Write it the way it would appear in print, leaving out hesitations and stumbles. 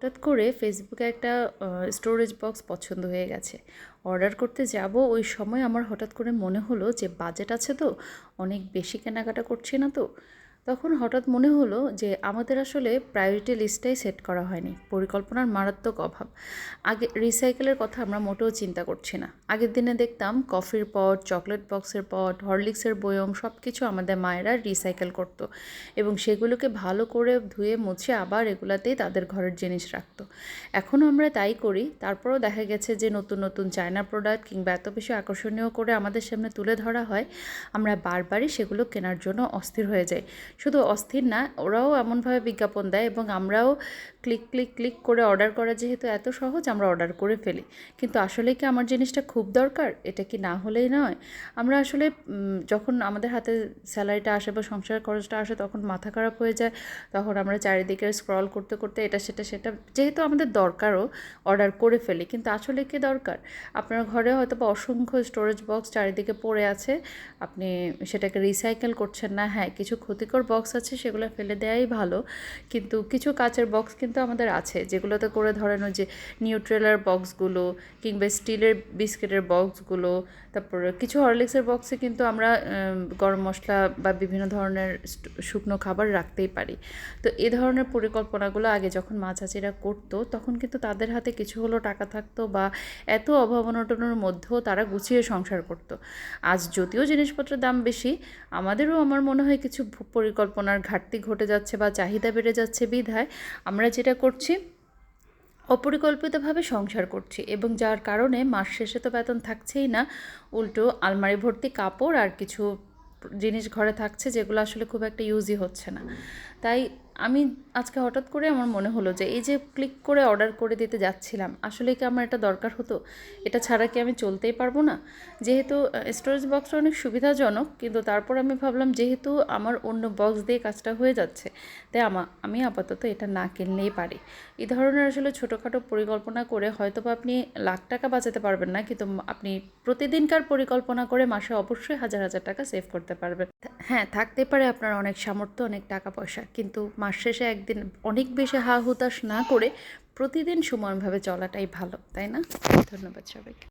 হঠাৎ করে ফেসবুকে একটা স্টোরেজ বক্স পছন্দ হয়ে গেছে। অর্ডার করতে যাব ওই সময় আমার হঠাৎ করে মনে হলো যে বাজেট আছে তো, অনেক বেশি কেনাকাটা করছি না তো। তখন হঠাৎ মনে হলো যে আমাদের আসলে প্রায়োরিটি লিস্টটাই সেট করা হয়নি, পরিকল্পনার মারাত্মক অভাব। আগে রিসাইকেলের কথা আমরা মোটেও চিন্তা করছি না। আগের দিনে দেখতাম কফির পট, চকলেট বক্সের পট, হরলিক্সের বয়ম সব কিছু আমাদের মায়েরা রিসাইকেল করতো এবং সেগুলোকে ভালো করে ধুয়ে মুছে আবার এগুলাতেই তাদের ঘরের জিনিস রাখতো। এখনও আমরা তাই করি। তারপরেও দেখা গেছে যে নতুন নতুন চায়না প্রোডাক্ট কিংবা এত বেশি আকর্ষণীয় করে আমাদের সামনে তুলে ধরা হয়, আমরা বারবারই সেগুলো কেনার জন্য অস্থির হয়ে যাই। শুধু অস্থির না, ওরাও এমনভাবে বিজ্ঞাপন দেয় এবং আমরাও ক্লিক ক্লিক ক্লিক করে অর্ডার করা যেহেতু এত সহজ, আমরা অর্ডার করে ফেলি। কিন্তু আসলে কি আমার জিনিসটা খুব দরকার? এটা কি না হলেই নয়? আমরা আসলে যখন আমাদের হাতে স্যালারিটা আসে বা সংসারের খরচটা আসে তখন মাথা খারাপ হয়ে যায়। তখন আমরা চারিদিকে স্ক্রল করতে করতে এটা সেটা সেটা যেহেতু আমাদের দরকারও অর্ডার করে ফেলি। কিন্তু আসলে কি দরকার? আপনার ঘরে হয়তো বা অসংখ্য স্টোরেজ বক্স চারিদিকে পড়ে আছে, আপনি সেটাকে রিসাইকেল করছেন না। হ্যাঁ, কিছু ক্ষতিকর বক্স আছে, সেগুলো ফেলে দেওয়াই ভালো। কিন্তু কিছু কাচের বক্স কিন্তু আমাদের আছে, যেগুলোতে করে ধরেন ওই যে নিউট্রেলার বক্সগুলো কিংবা স্টিলের বিস্কিটের বক্সগুলো, তারপরে কিছু হরলিক্সের বক্সে কিন্তু আমরা গরম মশলা বা বিভিন্ন ধরনের শুকনো খাবার রাখতেই পারি। তো এ ধরনের পরিকল্পনাগুলো আগে যখন মা চাচিরা করতো তখন কিন্তু তাদের হাতে কিছু হলেও টাকা থাকতো বা এত অভাব অনটনের মধ্যেও তারা গুছিয়ে সংসার করতো। আজ যদিও জিনিসপত্রের দাম বেশি, আমাদেরও আমার মনে হয় কিছু পরিকল্পনার ঘাটতি ঘটে যাচ্ছে বা চাহিদা বেড়ে যাচ্ছে বিধায় আমরা যেটা করছি, অপরিকল্পিতভাবে সংসার করছি এবং যার কারণে মাস শেষে তো বেতন থাকছেই না, উল্টো আলমারি ভর্তি কাপড় আর কিছু জিনিস ঘরে থাকছে যেগুলো আসলে খুব একটা ইউজই হচ্ছে না। তাই আমি আজকে হঠাৎ করে আমার মনে হলো যে এই যে ক্লিক করে অর্ডার করে দিতে যাচ্ছিলাম, আসলে কি আমার এটা দরকার হতো? এটা ছাড়া কি আমি চলতেই পারবো না? যেহেতু স্টোরেজ বক্সটা অনেক সুবিধাজনক, কিন্তু তারপর আমি ভাবলাম যেহেতু আমার অন্য বক্স দিয়ে কাজটা হয়ে যাচ্ছে, তাই আমি আপাতত এটা না কিনলেই পারি। এই ধরনের আসলে ছোটোখাটো পরিকল্পনা করে হয়তো বা আপনি লাখ টাকা বাঁচাতে পারবেন না, কিন্তু আপনি প্রতিদিনকার পরিকল্পনা করে মাসে অবশ্যই হাজার হাজার টাকা সেভ করতে পারবেন। হ্যাঁ, থাকতে পারে আপনার অনেক সামর্থ্য, অনেক টাকা পয়সা, কিন্তু মাস শেষে একদিন অনেক বেশি হা হুতাশ না করে প্রতিদিন সমানভাবে চলাটাই ভালো, তাই না? ধন্যবাদ সবাইকে।